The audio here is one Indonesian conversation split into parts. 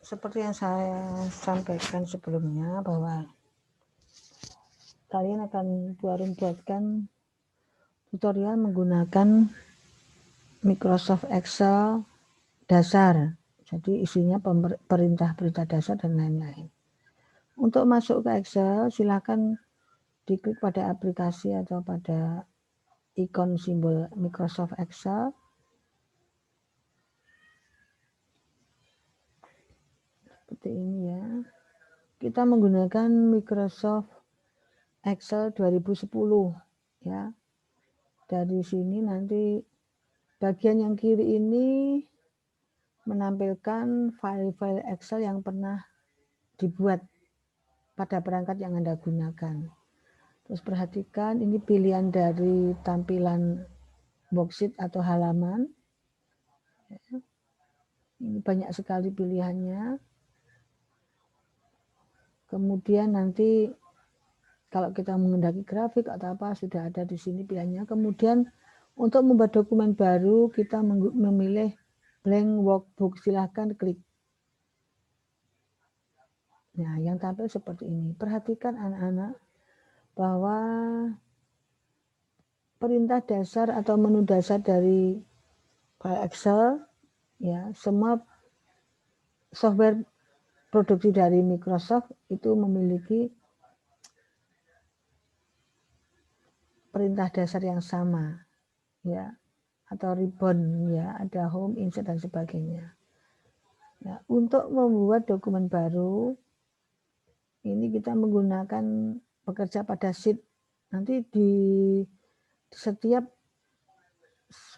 seperti yang saya sampaikan sebelumnya bahwa kalian akan buatkan tutorial menggunakan Microsoft Excel dasar. Jadi isinya perintah-perintah dasar dan lain-lain. Untuk masuk ke Excel, silakan diklik pada aplikasi atau pada ikon simbol Microsoft Excel. Seperti ini ya. Kita menggunakan Microsoft Excel 2010 ya. Dari sini nanti bagian yang kiri ini menampilkan file-file Excel yang pernah dibuat pada perangkat yang Anda gunakan. Terus perhatikan ini pilihan dari tampilan worksheet atau halaman. Ini banyak sekali pilihannya. Kemudian nanti kalau kita mengendaki grafik atau apa sudah ada di sini pilihannya. Kemudian untuk membuat dokumen baru kita memilih blank workbook. Silahkan klik. Nah, yang tampil seperti ini. Perhatikan anak-anak bahwa perintah dasar atau menu dasar dari file Excel ya, semua software produksi dari Microsoft itu memiliki perintah dasar yang sama ya, atau ribbon ya, ada home, insert dan sebagainya. Ya, untuk membuat dokumen baru ini kita menggunakan bekerja pada sheet. Nanti di setiap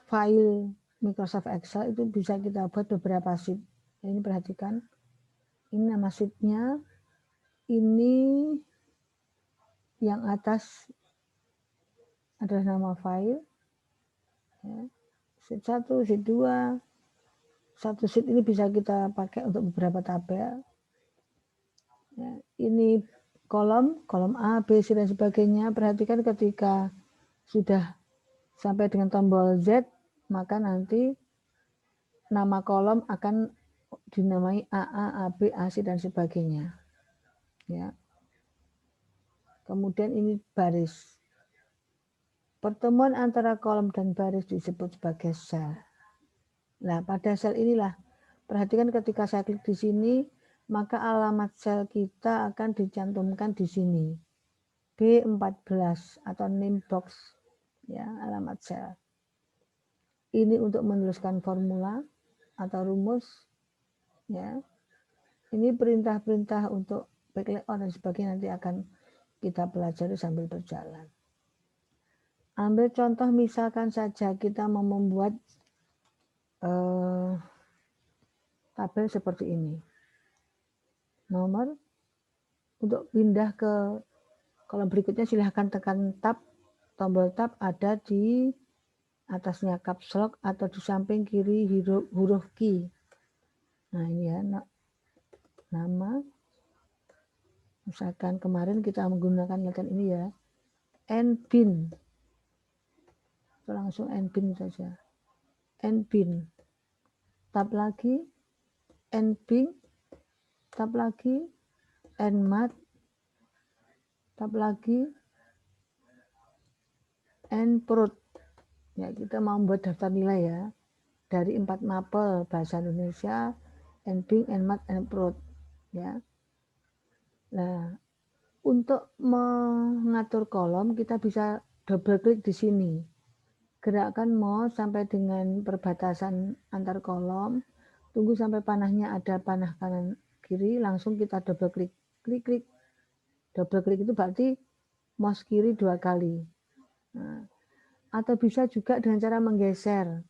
file Microsoft Excel itu bisa kita buat beberapa sheet. Ya, ini perhatikan. Ini nama sheetnya. Ini yang atas adalah nama file. Ya. Sheet 1, sheet 2. Satu sheet ini bisa kita pakai untuk beberapa tabel. Ya, ini kolom A, B, C dan sebagainya. Perhatikan ketika sudah sampai dengan tombol Z, maka nanti nama kolom akan dinamai AA, AB, AC dan sebagainya. Ya. Kemudian ini baris. Pertemuan antara kolom dan baris disebut sebagai sel. Nah, pada sel inilah perhatikan ketika saya klik di sini, maka alamat sel kita akan dicantumkan di sini. B14 atau name box ya, alamat sel. Ini untuk menuliskan formula atau rumus ya. Ini perintah-perintah untuk backlayout dan sebagainya nanti akan kita pelajari sambil berjalan. Ambil contoh misalkan saja kita mau membuat tabel seperti ini. Nomor untuk pindah ke kolom berikutnya silahkan tekan tab. Tombol tab ada di atasnya caps lock atau di samping kiri huruf key. Nah ini ya nama. Misalkan kemarin kita menggunakan ini ya. Nbin. Langsung nbin saja. Nbin. Tab lagi. Nbin. Tab lagi. Nmat. Tab lagi. Nprod. Ya, kita mau membuat daftar nilai ya. Dari 4 mapel bahasa Indonesia, Nbin, Nmat, Nprod. Ya. Nah, untuk mengatur kolom kita bisa double klik di sini. Gerakkan mouse sampai dengan perbatasan antar kolom. Tunggu sampai panahnya ada panah kanan kiri, langsung kita double klik. Klik. Double klik itu berarti mouse kiri 2 kali. Nah, atau bisa juga dengan cara menggeser.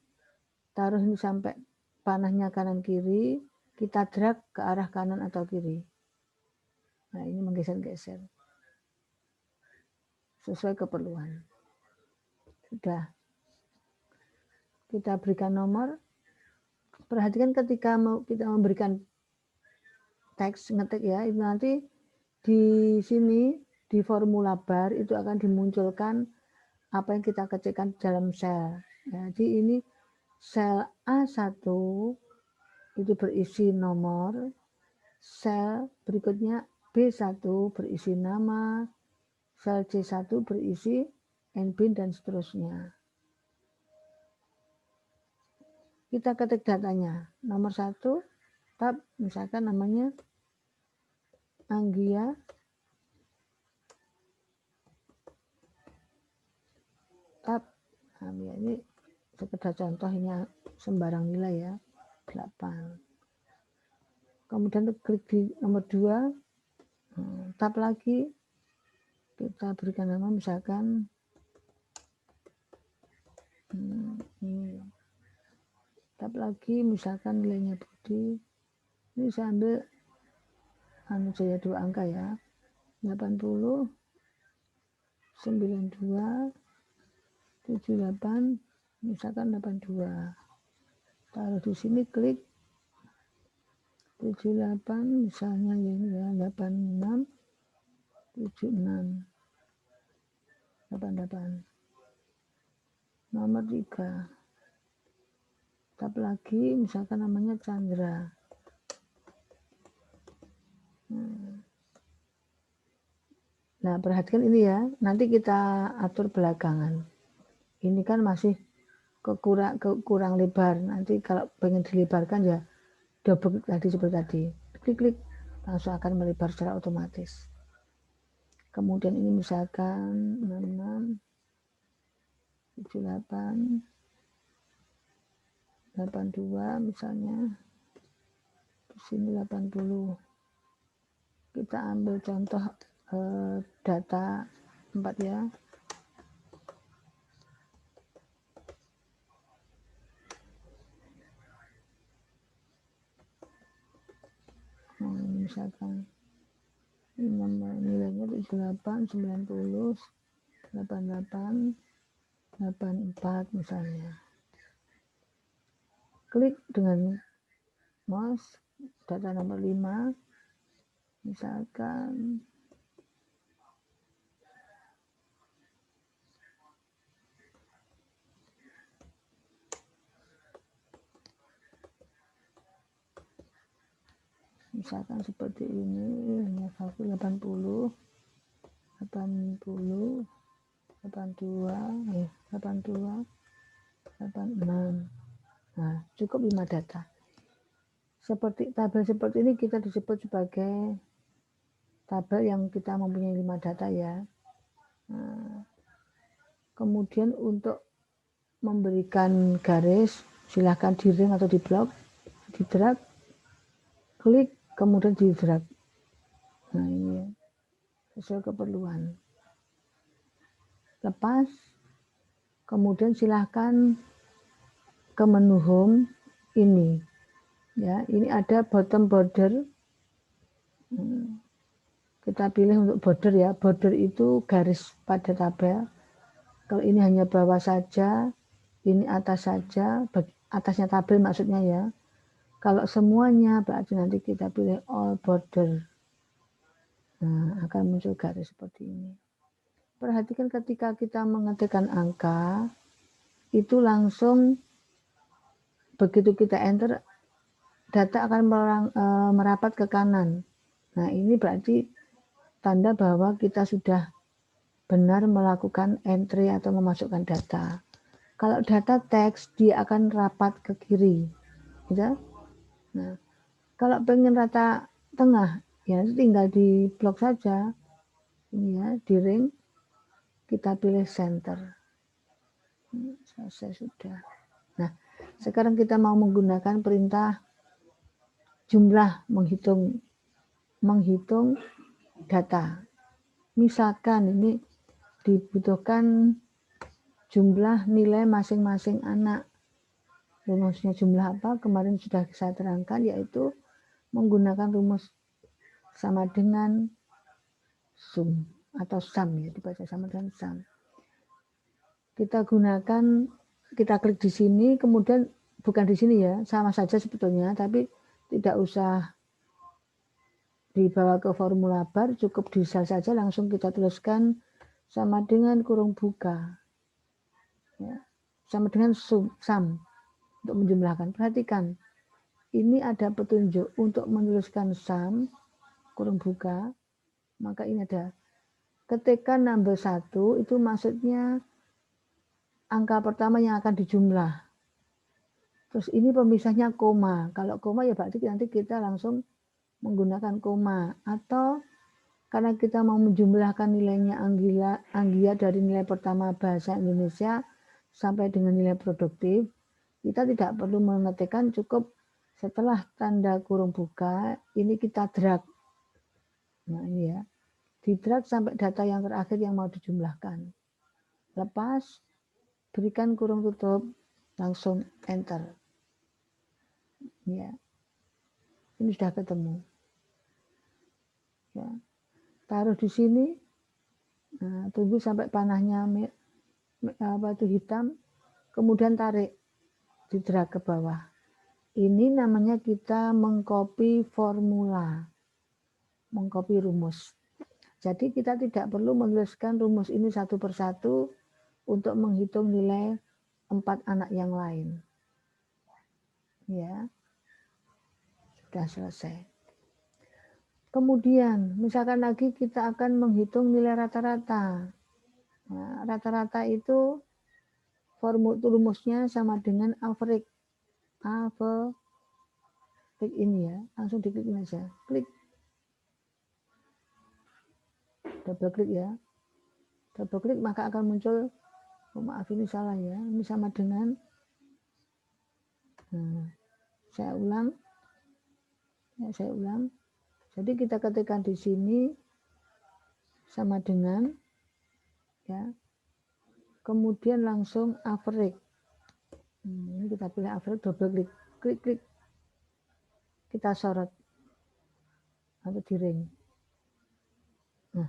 Taruh ini sampai panahnya kanan kiri, kita drag ke arah kanan atau kiri. Nah, ini menggeser-geser. Sesuai keperluan. Sudah. Kita berikan nomor. Perhatikan ketika kita memberikan teks ngetik ya, itu nanti di sini di formula bar itu akan dimunculkan apa yang kita ketikkan dalam sel. Jadi ini sel A1 itu berisi nomor, Sel berikutnya B1 berisi nama, sel C1 berisi NBIN dan seterusnya. Kita ketik datanya. Nomor 1, tab, misalkan namanya Anggia. Tab, nah, ini sekedar contoh, ini sembarang nilai ya, 8. Kemudian klik di nomor 2, tab lagi, kita berikan nama misalkan ini. Tab lagi misalkan nilainya Budi, ini saya ambil saya 2 angka ya, 80, 92, 78, misalkan 82. Taruh di sini, klik 78 misalnya ini ya, 86, 76, 88. Nomor 3, tab lagi misalkan namanya Chandra. Nah, perhatikan ini ya, nanti kita atur belakangan. Ini kan masih kurang lebar, nanti kalau pengen dilebarkan ya double tadi seperti tadi, klik langsung akan melebar secara otomatis. Kemudian ini misalkan 66, 78, 82 misalnya, di sini 80. Kita ambil contoh data 4 ya. Misalkan nilainya 78, 90, 88, 84 misalnya. Klik dengan mouse data nomor 5 misalkan seperti ini, hanya 80, 82, 82, 86. Nah, cukup 5 data. Seperti tabel seperti ini kita disebut sebagai tabel yang kita mempunyai 5 data ya. Nah, kemudian untuk memberikan garis, silahkan di ring atau di blok, di drag, klik, kemudian di drag. Nah, ini sesuai keperluan. Lepas, kemudian silahkan ke menu home ini. Ya, ini ada bottom border. Kita pilih untuk border ya. Border itu garis pada tabel. Kalau ini hanya bawah saja, ini atas saja, atasnya tabel maksudnya ya. Kalau semuanya berarti nanti kita pilih all border. Nah, akan muncul garis seperti ini. Perhatikan ketika kita mengetikkan angka, itu langsung begitu kita enter, data akan merapat ke kanan. Nah, ini berarti tanda bahwa kita sudah benar melakukan entry atau memasukkan data. Kalau data teks, dia akan rapat ke kiri. Gitu? Nah, kalau pengen rata tengah, ya tinggal di blok saja. Ini ya, di ring, kita pilih center. Selesai sudah. Nah, sekarang kita mau menggunakan perintah jumlah, menghitung data. Misalkan ini dibutuhkan jumlah nilai masing-masing anak. Rumusnya jumlah apa? Kemarin sudah saya terangkan, yaitu menggunakan rumus sama dengan sum atau sum ya, dibaca sama dengan sum. Kita klik di sini, kemudian bukan di sini ya, sama saja sebetulnya, tapi tidak usah dibawa ke formula bar, cukup di sel saja langsung kita tuliskan sama dengan kurung buka. Ya, sama dengan sum untuk menjumlahkan. Perhatikan, ini ada petunjuk untuk menuliskan sum kurung buka, maka ini ada ketika nambah 1 itu maksudnya angka pertama yang akan dijumlah. Terus ini pemisahnya koma. Kalau koma ya berarti nanti kita langsung menggunakan koma. Atau karena kita mau menjumlahkan nilainya anggia dari nilai pertama bahasa Indonesia sampai dengan nilai produktif, kita tidak perlu mengetikkan, cukup setelah tanda kurung buka, ini kita drag. Nah ini ya, di drag sampai data yang terakhir yang mau dijumlahkan. Lepas, berikan kurung tutup, langsung enter. Ya, ini sudah ketemu. Ya, taruh di sini, nah, tunggu sampai panahnya hitam, kemudian tarik, di drag ke bawah. Ini namanya kita mengcopy formula, mengcopy rumus. Jadi kita tidak perlu menuliskan rumus ini satu persatu untuk menghitung nilai 4 anak yang lain. Ya, sudah selesai. Kemudian, misalkan lagi kita akan menghitung nilai rata-rata. Nah, rata-rata itu rumusnya sama dengan average. Klik ini ya, langsung diklik aja. Klik. Double klik ya. Double klik maka akan muncul, oh maaf ini salah ya, ini sama dengan, saya ulang. Jadi kita ketikkan di sini sama dengan, ya, kemudian langsung average. Ini kita pilih average, double klik, kita sorot atau di ring. Nah,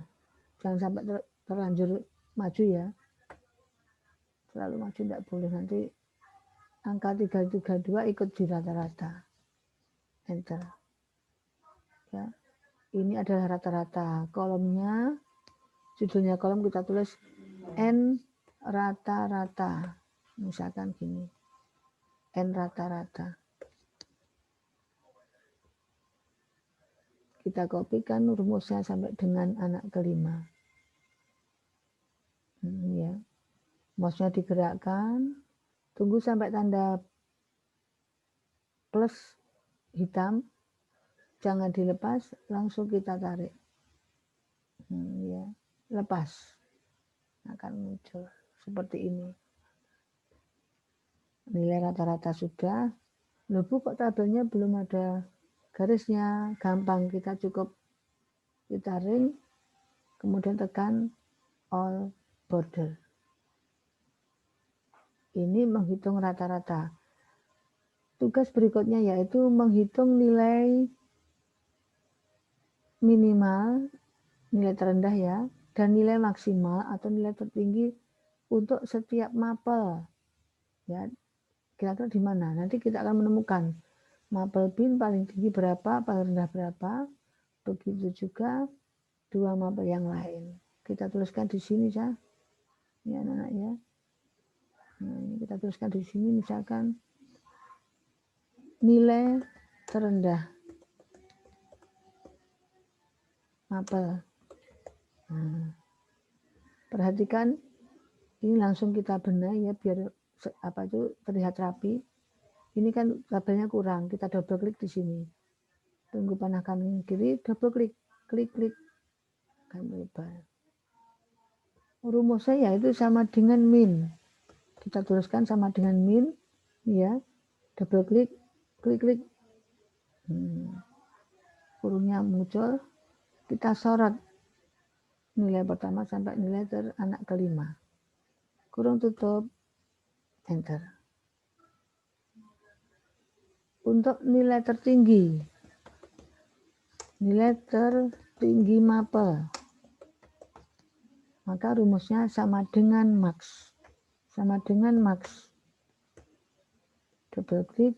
jangan sampai terlanjur maju ya, terlalu maju tidak boleh, nanti angka 332 ikut di rata-rata. Enter. Ya, ini adalah rata-rata. Kolomnya, judulnya kolom kita tulis N rata-rata. Misalkan gini, N rata-rata. Kita kopikan rumusnya sampai dengan anak kelima. Ya, mouse-nya digerakkan, tunggu sampai tanda plus hitam, jangan dilepas, langsung kita tarik. Ya, lepas, akan muncul seperti ini. Nilai rata-rata sudah. Loh Bu, kok tabelnya belum ada garisnya? Gampang, kita cukup kita ring, kemudian tekan all border. Ini menghitung rata-rata. Tugas berikutnya yaitu menghitung nilai minimal, nilai terendah ya, dan nilai maksimal atau nilai tertinggi untuk setiap mapel. Ya, kira-kira di mana? Nanti kita akan menemukan mapel bin paling tinggi berapa, paling rendah berapa. Begitu juga dua mapel yang lain. Kita tuliskan di sini ya, anak-anak ya. Nah, ini kita tuliskan di sini misalkan nilai terendah mapel. Nah, perhatikan ini langsung kita benahi ya biar apa itu terlihat rapi. Ini kan tabelnya kurang, kita double klik di sini. Tunggu panah kanan kiri, double klik, klik kan lebar. Rumusnya yaitu sama dengan min. Kita tuliskan sama dengan min, ya. Double klik, klik. Kurungnya muncul, kita sorot nilai pertama sampai nilai teranak kelima. Kurung tutup, enter. Untuk nilai tertinggi mapel, maka rumusnya sama dengan max. Double klik,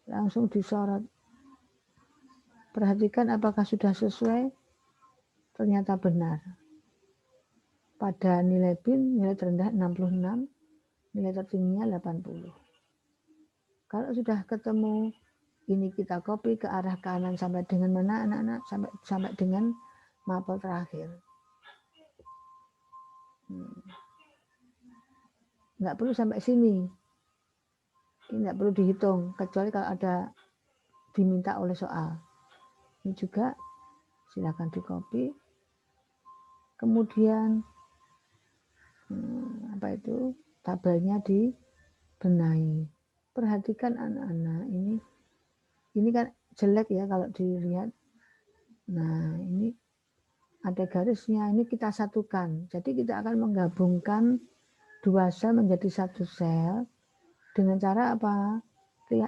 langsung disorot. Perhatikan apakah sudah sesuai. Ternyata benar. Pada nilai bin, nilai terendah 66, nilai tertingginya 80. Kalau sudah ketemu ini kita copy ke arah kanan sampai dengan mana anak-anak, sampai dengan mapel terakhir. Nggak perlu sampai sini. Ini nggak perlu dihitung, kecuali kalau ada diminta oleh soal. Ini juga silakan di copy. Kemudian apa itu tabelnya dibenahi. Perhatikan anak-anak, ini kan jelek ya kalau dilihat. Nah, ini ada garisnya, ini kita satukan. Jadi kita akan menggabungkan 2 sel menjadi 1 sel dengan cara apa?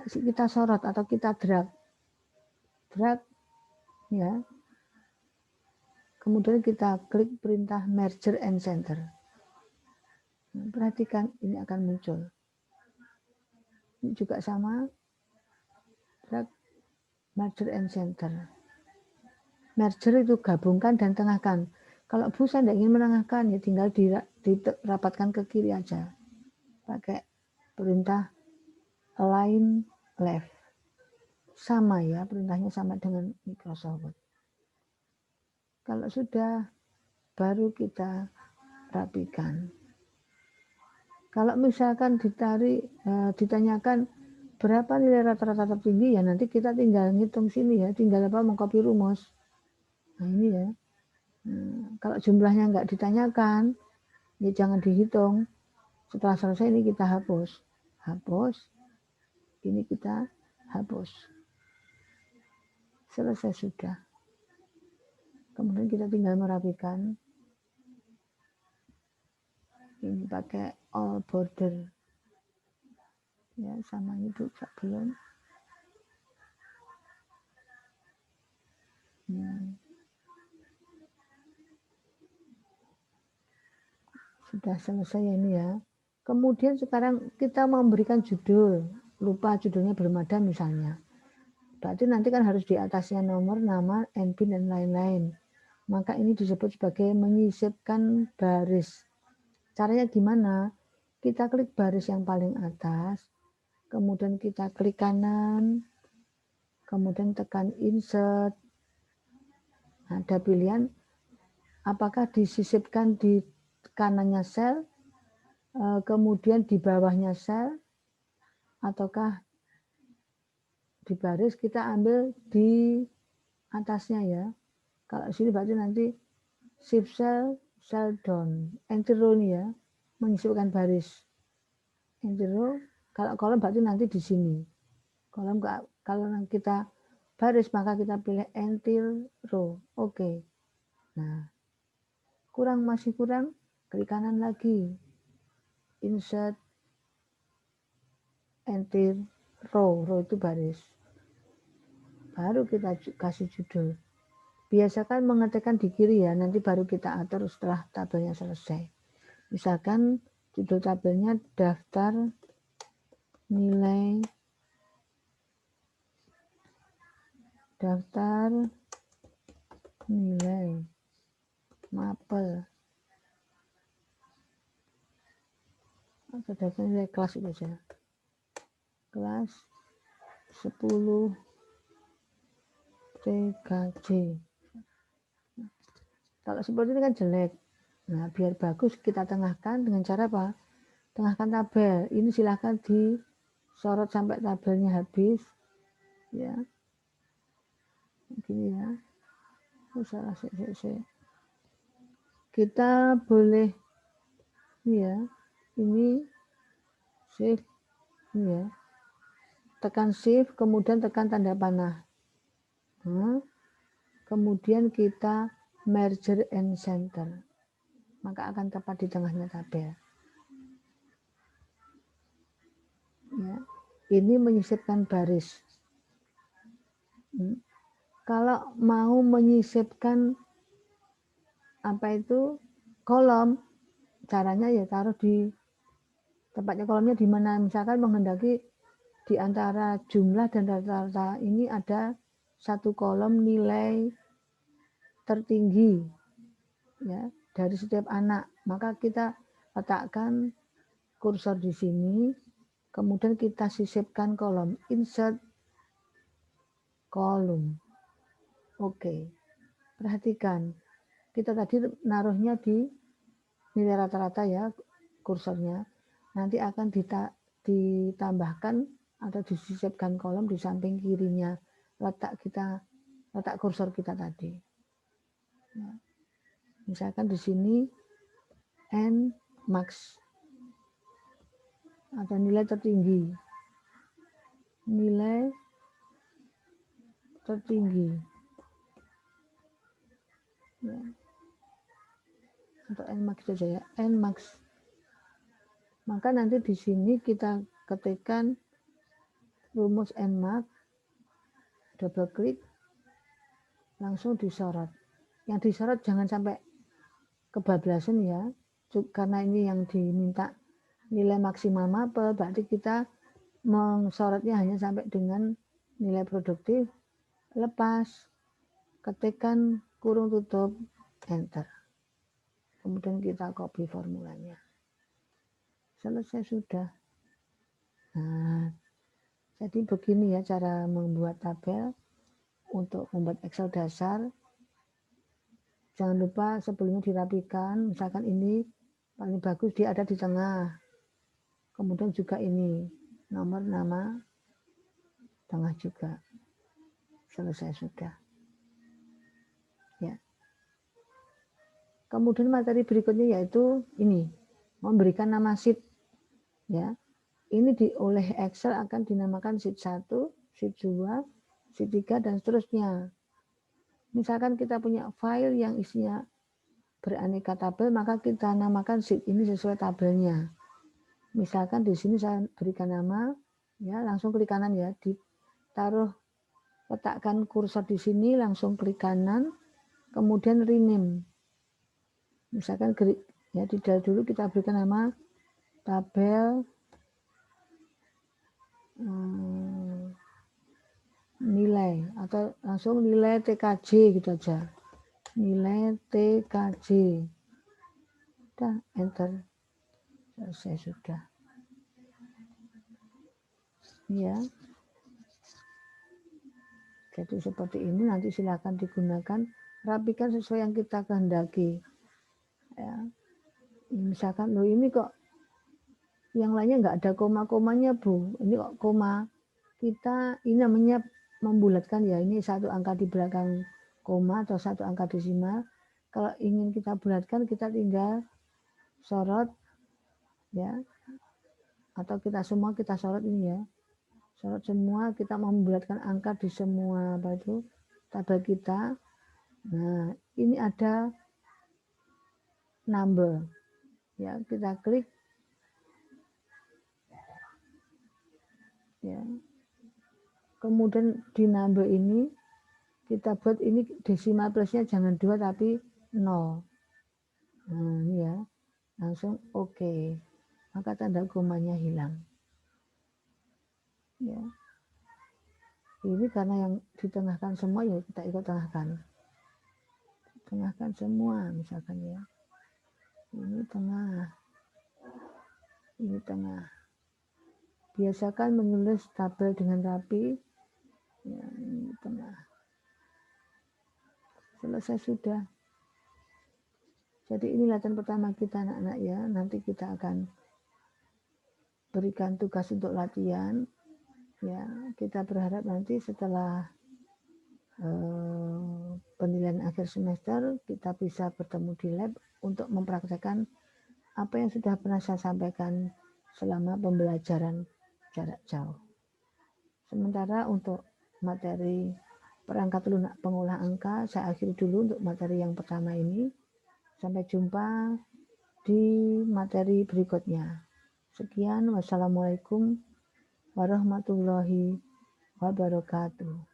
Kita sorot atau kita drag ya. Kemudian kita klik perintah merger and center. Nah, perhatikan ini akan muncul. Ini juga sama, drag merger and center. Merger itu gabungkan dan tengahkan. Kalau Bu saya tidak ingin menengahkan, ya tinggal dirapatkan ke kiri aja. Pakai perintah align left. Sama ya, perintahnya sama dengan Microsoft Word. Kalau sudah, baru kita rapikan. Kalau misalkan ditanyakan berapa nilai rata-rata tertinggi, ya nanti kita tinggal ngitung sini ya, tinggal mengcopy rumus. Nah ini ya. Kalau jumlahnya nggak ditanyakan, ya jangan dihitung. Setelah selesai ini kita hapus. Ini kita hapus. Selesai sudah. Kemudian kita tinggal merapikan. Ini pakai all border. Ya, sama itu belum. Sudah selesai ini ya. Kemudian sekarang kita memberikan judul. Lupa judulnya belum ada misalnya. Berarti nanti kan harus di atasnya nomor, nama, NPIN, dan lain-lain. Maka ini disebut sebagai menyisipkan baris. Caranya gimana? Kita klik baris yang paling atas, kemudian kita klik kanan, kemudian tekan insert. Nah, ada pilihan apakah disisipkan di kanannya sel, kemudian di bawahnya sel, ataukah di baris kita ambil di atasnya ya. Kalau sini berarti nanti shift cell down, enter row ya, menyisipkan baris. Enter row, kalau kolom berarti nanti di sini. Kolom kalau kita baris maka kita pilih enter row. Oke. Nah, masih kurang, klik kanan lagi. Insert enter row itu baris. Baru kita kasih judul. Biasakan mengetikkan di kiri ya, nanti baru kita atur setelah tabelnya selesai. Misalkan judul tabelnya daftar nilai mapel atau daftar nilai kelas itu saja. Kelas 10 3J. Kalau seperti ini kan jelek. Nah, biar bagus kita tengahkan dengan cara apa? Tengahkan tabel. Ini silahkan disorot sampai tabelnya habis. Ya. Begini ya. Salah kita boleh ya. Ini shift ini ya. Tekan shift kemudian tekan tanda panah. Kemudian kita merger and center, maka akan tepat di tengahnya tabel. Ya, ini menyisipkan baris. Kalau mau menyisipkan kolom, caranya ya taruh di tempatnya kolomnya di mana. Misalkan menghendaki di antara jumlah dan rata-rata ini ada satu kolom nilai tertinggi ya dari setiap anak, maka kita letakkan kursor di sini, Kemudian kita sisipkan kolom, insert kolom. Oke, perhatikan. Kita tadi naruhnya di nilai rata-rata ya, kursornya. Nanti akan ditambahkan atau disisipkan kolom di samping kirinya letak kursor kita tadi. Ya. Misalkan di sini N max atau nilai tertinggi. Nilai tertinggi. Ya. Atau N max saja ya, N max. Maka nanti di sini kita ketikkan rumus N max, double klik, langsung disorot. Yang disorot jangan sampai kebablasan ya, karena ini yang diminta nilai maksimal mapel, berarti kita mensorotnya hanya sampai dengan nilai produktif, lepas, ketikkan kurung tutup, enter. Kemudian kita copy formulanya. Selesai sudah. Nah, jadi begini ya cara membuat tabel untuk membuat Excel dasar. Jangan lupa sebelumnya dirapikan, misalkan ini paling bagus dia ada di tengah. Kemudian juga ini nomor nama tengah juga. Selesai sudah. Ya. Kemudian materi berikutnya yaitu ini, memberikan nama sheet. Ya. Ini oleh Excel akan dinamakan sheet 1, sheet 2, sheet 3 dan seterusnya. Misalkan kita punya file yang isinya beraneka tabel, maka kita namakan sheet ini sesuai tabelnya. Misalkan di sini saya berikan nama, ya langsung klik kanan ya, ditaruh, letakkan kursor di sini, langsung klik kanan, kemudian rename. Misalkan ya di dulu kita berikan nama tabel nilai atau langsung nilai TKJ gitu aja. Nilai TKJ. Udah, enter. Selesai sudah. Ya. Jadi seperti ini nanti silakan digunakan, rapikan sesuai yang kita kehendaki. Ya. Misalkan loh ini kok yang lainnya nggak ada koma-komanya Bu, ini kok koma. Kita ini namanya membulatkan ya, ini satu angka di belakang koma atau satu angka desimal. Kalau ingin kita bulatkan kita tinggal sorot ya, atau kita semua kita sorot ini ya, sorot semua, kita membulatkan angka di semua apa itu tabel kita. Nah ini ada number ya, kita klik ya, kemudian di number ini kita buat ini desimal plusnya jangan 2 tapi 0. Nah ini ya, langsung oke. Maka tanda komanya hilang ya. Ini karena yang ditengahkan semua ya kita ikut tengahkan semua misalkan ya, ini tengah, ini tengah. Biasakan menulis tabel dengan rapi ya, ini tengah. Selesai sudah. Jadi ini latihan pertama kita anak-anak ya, nanti kita akan berikan tugas untuk latihan ya. Kita berharap nanti setelah penilaian akhir semester kita bisa bertemu di lab untuk mempraktekkan apa yang sudah pernah saya sampaikan selama pembelajaran jarak jauh. Sementara untuk materi perangkat lunak pengolah angka saya akhiri dulu untuk materi yang pertama ini. Sampai jumpa di materi berikutnya. Sekian, wassalamualaikum warahmatullahi wabarakatuh.